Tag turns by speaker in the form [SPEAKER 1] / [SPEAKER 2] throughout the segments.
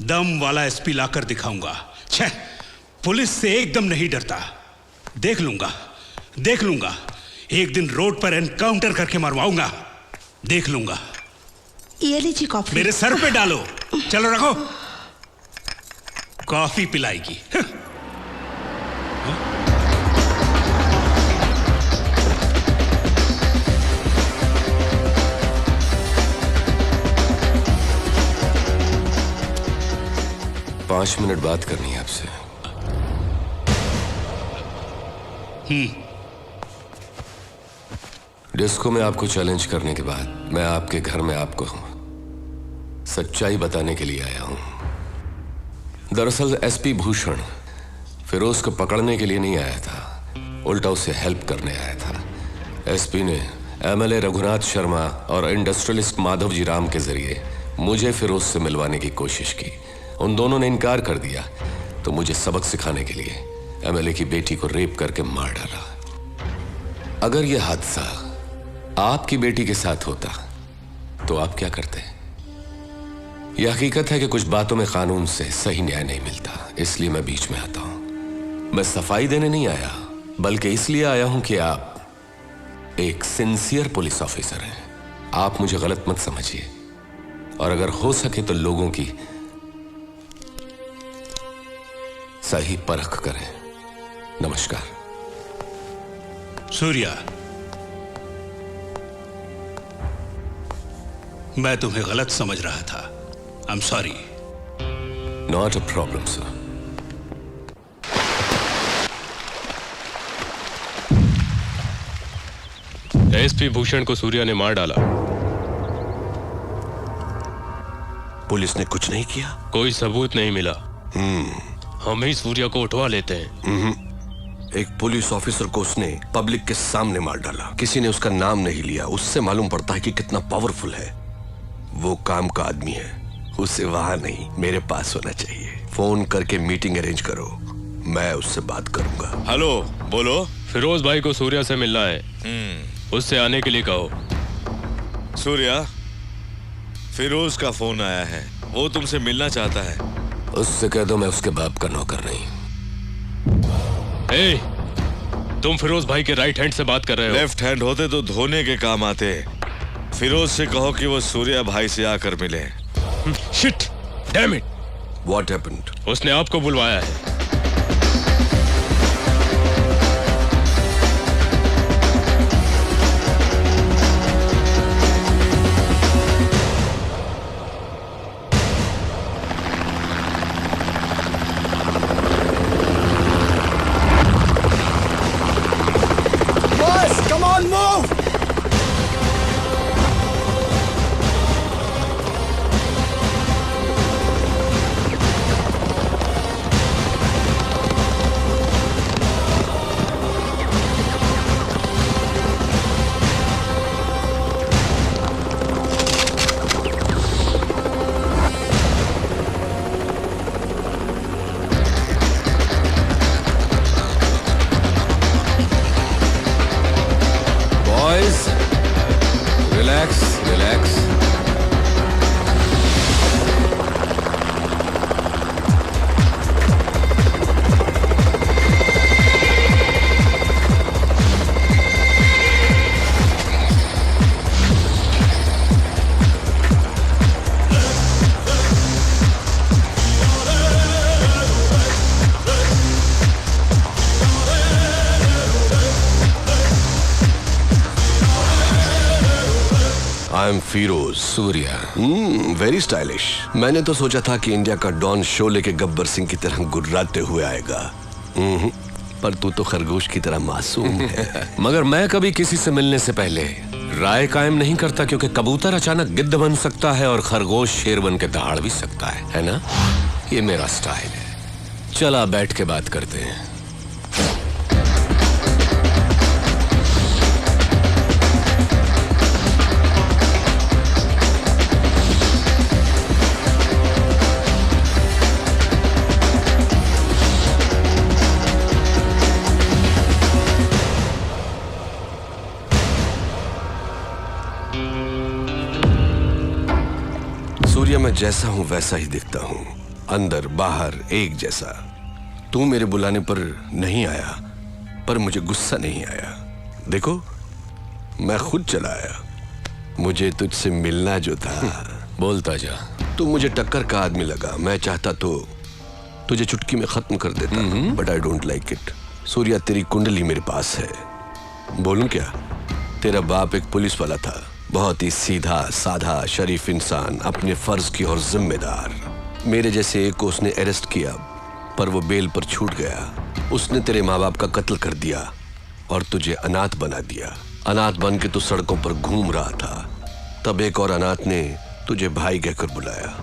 [SPEAKER 1] दम वाला एसपी लाकर दिखाऊंगा। छह, पुलिस से एकदम नहीं डरता। देख लूंगा एक दिन रोड पर एनकाउंटर करके मरवाऊंगा। देख लूंगा।
[SPEAKER 2] ये लीजिए कॉफी।
[SPEAKER 1] मेरे सर पे डालो। चलो रखो, कॉफी पिलाएगी।
[SPEAKER 3] पांच मिनट बात करनी है आपसे। डिस्को में आपको चैलेंज करने के बाद मैं आपके घर में आपको सच्चाई बताने के लिए आया हूं। दरअसल एसपी भूषण फिरोज को पकड़ने के लिए नहीं आया था, उल्टा उसे हेल्प करने आया था। एसपी ने एमएलए रघुनाथ शर्मा और इंडस्ट्रियलिस्ट माधव जी राम के जरिए मुझे फिरोज से मिलवाने की कोशिश की। उन दोनों ने इनकार कर दिया तो मुझे सबक सिखाने के लिए एमएलए की बेटी को रेप करके मार डाला। अगर यह हादसा आपकी बेटी के साथ होता तो आप क्या करते? यह हकीकत है कि कुछ बातों में कानून से सही न्याय नहीं मिलता, इसलिए मैं बीच में आता हूं। मैं सफाई देने नहीं आया, बल्कि इसलिए आया हूं कि आप एक सिंसियर पुलिस ऑफिसर हैं। आप मुझे गलत मत समझिए, और अगर हो सके तो लोगों की सही परख करें। नमस्कार।
[SPEAKER 1] सूर्या, मैं तुम्हें गलत समझ रहा था। I am sorry.
[SPEAKER 3] Not a problem sir.
[SPEAKER 4] SP Bhushan को सूर्या ने मार डाला।
[SPEAKER 5] पुलिस ने कुछ नहीं किया?
[SPEAKER 4] कोई सबूत नहीं मिला। हम ही सूर्या को उठवा लेते हैं।
[SPEAKER 5] एक पुलिस ऑफिसर को उसने पब्लिक के सामने मार डाला, किसी ने उसका नाम नहीं लिया। उससे मालूम पड़ता है कि कितना पावरफुल है। वो काम का आदमी है, उसे वहां नहीं मेरे पास होना चाहिए। फोन करके मीटिंग अरेंज करो, मैं उससे बात करूंगा।
[SPEAKER 6] हेलो, बोलो।
[SPEAKER 4] फिरोज भाई को सूर्या से मिलना है, उससे आने के लिए कहो।
[SPEAKER 6] सूर्या, फिरोज का फोन आया है, वो तुमसे मिलना चाहता है।
[SPEAKER 3] उससे कह दो मैं उसके बाप का नौकर नहीं।
[SPEAKER 4] ए, तुम फिरोज भाई के राइट हैंड से बात कर रहे हो।
[SPEAKER 6] लेफ्ट हैंड होते तो धोने के काम आते। फिरोज से कहो कि वो सूर्या भाई से आकर मिले।
[SPEAKER 4] Shit, damn it.
[SPEAKER 5] What happened?
[SPEAKER 4] उसने आपको बुलवाया है।
[SPEAKER 5] I am Firoz.
[SPEAKER 3] Surya.
[SPEAKER 5] Very stylish. मैंने तो सोचा था कि इंडिया का डॉन शोले के गब्बर सिंह की तरह गुर्राते हुए आएगा, पर तू तो खरगोश की तरह मासूम है।
[SPEAKER 3] मगर मैं कभी किसी से मिलने से पहले राय कायम नहीं करता, क्योंकि कबूतर अचानक गिद्ध बन सकता है और खरगोश शेर बन के दहाड़ भी सकता है ना? ये मेरा स्टाइल है। चला बैठ के बात करते हैं।
[SPEAKER 5] सूर्या, मैं जैसा हूं वैसा ही दिखता हूं। अंदर बाहर एक जैसा। तू मेरे बुलाने पर नहीं आया, पर मुझे गुस्सा नहीं आया। देखो, मैं खुद चला आया। मुझे तुझसे मिलना जो था।
[SPEAKER 3] बोलता जा।
[SPEAKER 5] तू मुझे टक्कर का आदमी लगा। मैं चाहता तो तुझे चुटकी में खत्म कर देता, but I don't like it. Surya, तेरी कुंडली मेरे पास है। बोलूं क्या? तेरा बाप एक पुलिस वाला था, बहुत ही सीधा साधा शरीफ इंसान, अपने फर्ज की और जिम्मेदार। मेरे जैसे एक को उसने अरेस्ट किया, पर वो बेल पर छूट गया। उसने तेरे माँ बाप का कत्ल कर दिया और तुझे अनाथ बना दिया। अनाथ बन के तू सड़कों पर घूम रहा था। तब एक और अनाथ ने तुझे भाई कहकर बुलाया,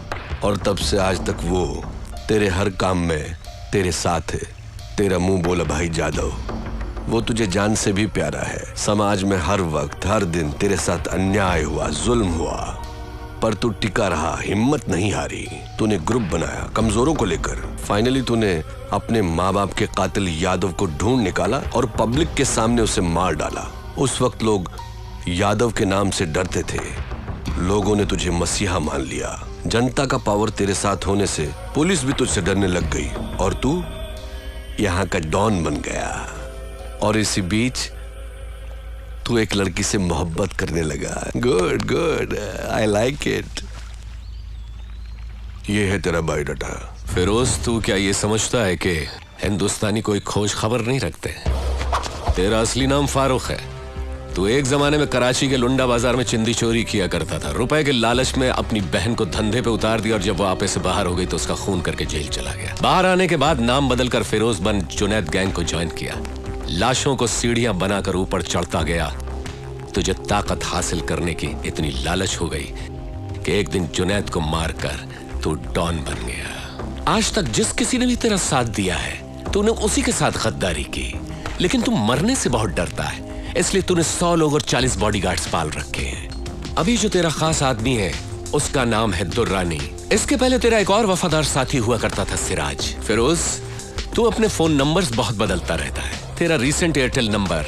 [SPEAKER 5] और तब से आज तक वो तेरे हर काम में तेरे साथ है। तेरा मुंह बोला भाई जादव, वो तुझे जान से भी प्यारा है। समाज में हर वक्त हर दिन तेरे साथ अन्याय हुआ, जुल्म हुआ, पर तू टिका रहा, हिम्मत नहीं हारी। तूने ग्रुप बनाया कमजोरों को लेकर। फाइनली तूने अपने माँ बाप के कातिल यादव को ढूंढ निकाला और पब्लिक के सामने उसे मार डाला। उस वक्त लोग यादव के नाम से डरते थे। लोगों ने तुझे मसीहा मान लिया। जनता का पावर तेरे साथ होने से पुलिस भी तुझसे डरने लग गई, और तू यहाँ का डॉन बन गया। और इसी बीच तू एक लड़की से मोहब्बत करने लगा। Good good, I like it. ये है तेरा बायोडाटा।
[SPEAKER 3] फिरोज, तू क्या ये समझता है कि हिंदुस्तानी कोई खोज खबर नहीं रखते? तेरा असली नाम फारूक है। तू एक जमाने में कराची के लुंडा बाजार में चिंदी चोरी किया करता था। रुपए के लालच में अपनी बहन को धंधे पे उतार दिया, और जब वो आपे से बाहर हो गई तो उसका खून करके जेल चला गया। बाहर आने के बाद नाम बदलकर फिरोज बन जुनैद गैंग को ज्वाइन किया। लाशों को सीढ़ियां बनाकर ऊपर चढ़ता गया। तुझे ताकत हासिल करने की इतनी लालच हो गई कि एक दिन जुनैद को मारकर तू डॉन बन गया। आज तक जिस किसी ने भी तेरा साथ दिया है, तूने उसी के साथ गद्दारी की। लेकिन तू मरने से बहुत डरता है, इसलिए तूने 100 लोग और 40 बॉडीगार्ड्स पाल रखे हैं। अभी जो तेरा खास आदमी है, उसका नाम है दुर्रानी। इसके पहले तेरा एक और वफादार साथी हुआ करता था, सिराज। फिरोज, तू अपने फोन नंबर्स बहुत बदलता रहता है। तेरा रीसेंट एयरटेल नंबर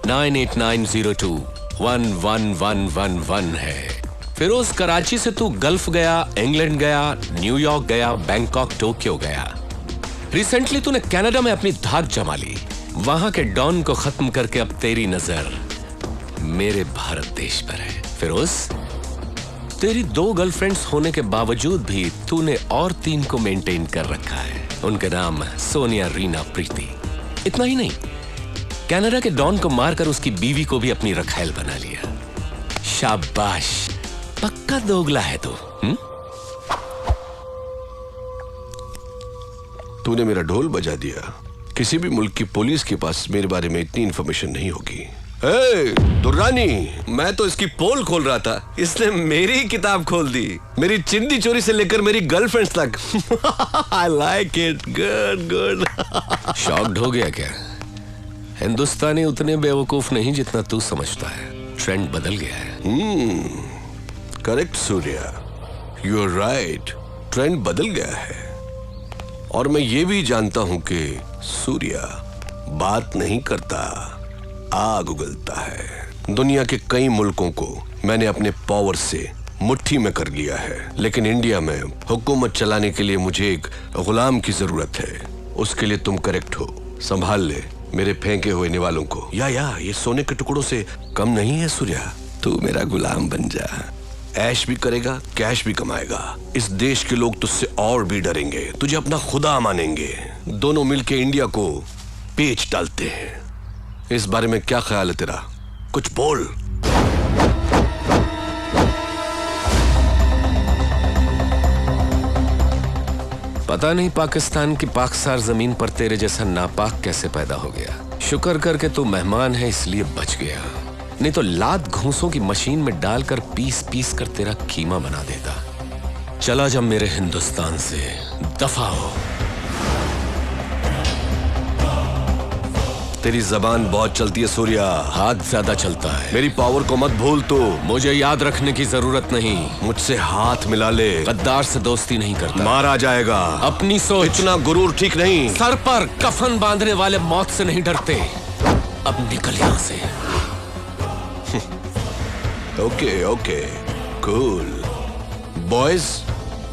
[SPEAKER 3] 9890211111 है। फिरोज, कराची से तू गल्फ गया, इंग्लैंड गया, न्यूयॉर्क गया, बैंकॉक, टोक्यो गया। रिसेंटली तूने कनाडा में अपनी धाक जमा ली। वहां के डॉन को खत्म करके अब तेरी नजर मेरे भारत देश पर है। फिरोज, तेरी 2 गर्लफ्रेंड्स होने के बावजूद भी तूने और 3 को मेंटेन कर रखा है। उनके नाम सोनिया, रीना, प्रीति। इतना ही नहीं, कनाडा के डॉन को मारकर उसकी बीवी को भी अपनी रखैल बना लिया। शाबाश, पक्का दोगला है तू।
[SPEAKER 5] तूने मेरा ढोल बजा दिया। किसी भी मुल्क की पुलिस के पास मेरे बारे में इतनी इंफॉर्मेशन नहीं होगी। दुर्रानी, मैं तो इसकी पोल खोल रहा था, इसने मेरी किताब खोल दी। मेरी चिंदी चोरी से लेकर मेरी गर्लफ्रेंड्स तक। I like it, good good.
[SPEAKER 3] Shocked हो गया क्या? हिंदुस्तानी उतने बेवकूफ नहीं जितना तू समझता है। ट्रेंड बदल गया है।
[SPEAKER 5] Correct Surya, you are right. Trend बदल गया है, और मैं ये भी जानता हूं कि सूर्या बात नहीं करता, आग उगलता है। दुनिया के कई मुल्कों को मैंने अपने पावर से मुट्ठी में कर लिया है, लेकिन इंडिया में हुकूमत चलाने के लिए मुझे एक गुलाम की जरूरत है। उसके लिए तुम करेक्ट हो। संभाल ले मेरे फेंके हुए निवालों को। या ये सोने के टुकड़ों से कम नहीं है सूर्या। तू मेरा गुलाम बन जा। ऐश भी करेगा, कैश भी कमाएगा। इस देश के लोग तुझसे और भी डरेंगे, तुझे अपना खुदा मानेंगे। दोनों मिलके इंडिया को पेच डालते हैं। इस बारे में क्या ख्याल है तेरा? कुछ बोल।
[SPEAKER 3] पता नहीं पाकिस्तान की पाकसार जमीन पर तेरे जैसा नापाक कैसे पैदा हो गया। शुक्र करके तू मेहमान है इसलिए बच गया, नहीं तो लात घूंसों की मशीन में डालकर पीस पीस कर तेरा कीमा बना देता। चला जा मेरे हिंदुस्तान से, दफा हो।
[SPEAKER 5] तेरी जबान बहुत चलती है सूर्या।
[SPEAKER 3] हाथ ज्यादा चलता है।
[SPEAKER 5] मेरी पावर को मत भूल तू।
[SPEAKER 3] मुझे याद रखने की जरूरत नहीं।
[SPEAKER 5] मुझसे हाथ मिला ले,
[SPEAKER 3] गद्दार से दोस्ती नहीं करता।
[SPEAKER 5] मारा जाएगा।
[SPEAKER 3] अपनी सोच।
[SPEAKER 5] इतना गुरूर ठीक नहीं।
[SPEAKER 3] सर पर कफन बांधने वाले मौत से नहीं डरते। अब निकल यहां से।
[SPEAKER 5] Okay okay, cool boys,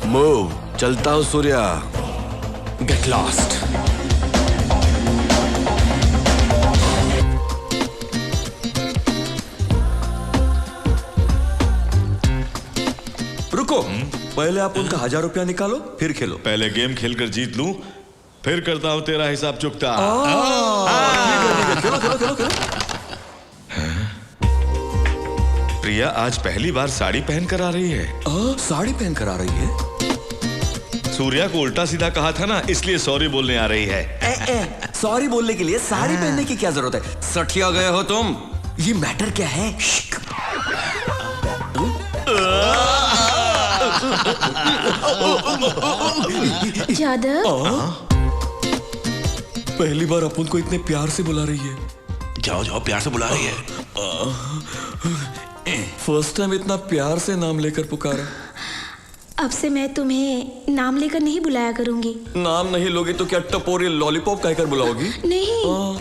[SPEAKER 5] move. चलता हूँ सूर्या।
[SPEAKER 3] Get lost.
[SPEAKER 7] रुको, पहले आप उनका 1000 रुपया निकालो फिर खेलो।
[SPEAKER 6] पहले गेम खेलकर जीत लूं, फिर करता हूं तेरा हिसाब चुकता।
[SPEAKER 7] खेलो खेलो खेलो खेलो।
[SPEAKER 6] प्रिया आज पहली बार साड़ी पहन कर आ रही है।
[SPEAKER 7] साड़ी पहन कर आ रही है।
[SPEAKER 6] सूर्या को उल्टा सीधा कहा था ना, इसलिए सॉरी बोलने आ रही है।
[SPEAKER 7] सॉरी बोलने के लिए साड़ी पहनने की क्या जरूरत है? सठिया गए हो तुम। ये मैटर क्या है?
[SPEAKER 2] जादव,
[SPEAKER 7] पहली बार अपन को इतने प्यार से बुला रही है।
[SPEAKER 1] जाओ जाओ, प्यार से बुला रही है।
[SPEAKER 7] फर्स्ट टाइम इतना प्यार से नाम लेकर पुकारा।
[SPEAKER 2] अब से मैं तुम्हें नाम लेकर नहीं बुलाया करूंगी।
[SPEAKER 7] नाम नहीं लोगे तो क्या टपोरी लॉलीपॉप कहकर बुलाओगी?
[SPEAKER 2] नहीं,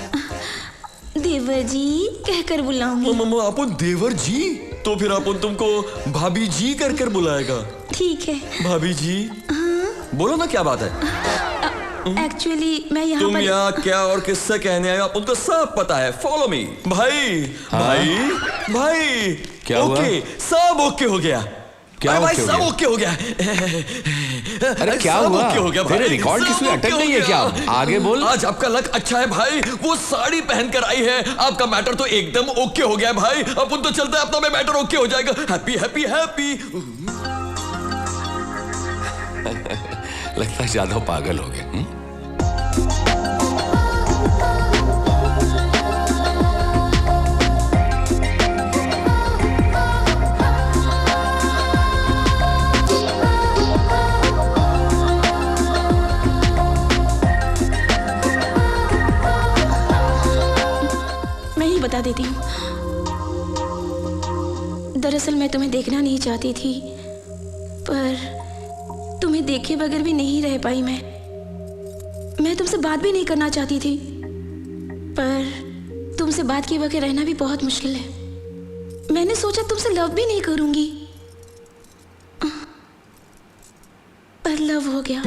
[SPEAKER 2] देवर जी कहकर बुलाऊंगी।
[SPEAKER 7] अपन देवर जी? तो फिर अपन तुमको भाभी जी कर कर बुलाएगा।
[SPEAKER 2] ठीक है
[SPEAKER 7] भाभी जी। बोलो ना क्या बात है?
[SPEAKER 2] एक्चुअली मैं यहाँ
[SPEAKER 7] तुम
[SPEAKER 2] पर
[SPEAKER 7] यहाँ क्या और किससे कहने आए हो अपन को सब पता है। Follow me. भाई भाई भाई
[SPEAKER 3] क्या हुआ?
[SPEAKER 7] ओके, सब ओके हो गया।
[SPEAKER 3] क्या
[SPEAKER 7] अरे भाई
[SPEAKER 3] ओके हो
[SPEAKER 7] सब
[SPEAKER 3] गया?
[SPEAKER 7] ओके हो गया।
[SPEAKER 3] अरे क्या
[SPEAKER 7] सब
[SPEAKER 3] हुआ?
[SPEAKER 7] ओके हो गया भाई।
[SPEAKER 3] तेरे रिकॉर्ड
[SPEAKER 7] सब
[SPEAKER 3] किसी में
[SPEAKER 7] ओके
[SPEAKER 3] अटक
[SPEAKER 7] हो
[SPEAKER 3] नहीं है
[SPEAKER 7] गया।
[SPEAKER 3] क्या? आगे बोल।
[SPEAKER 7] आज आपका लक अच्छा है भाई, वो साड़ी पहन कर आई है। आपका मैटर तो एकदम ओके हो गया है भाई। अपन तो चलते हैं, अपना में मैटर ओके हो जाएगा। Happy happy happy.
[SPEAKER 3] लगता है जादव पागल हो गए।
[SPEAKER 2] मैं ही बता देती हूँ। दरअसल मैं तुम्हें देखना नहीं चाहती थी, पर तुम्हें देखे बगैर भी नहीं रह पाई। मैं तुमसे बात भी नहीं करना चाहती थी, पर तुमसे बात किए बगैर रहना भी बहुत मुश्किल है। मैंने सोचा तुमसे लव भी नहीं करूंगी, पर लव हो गया।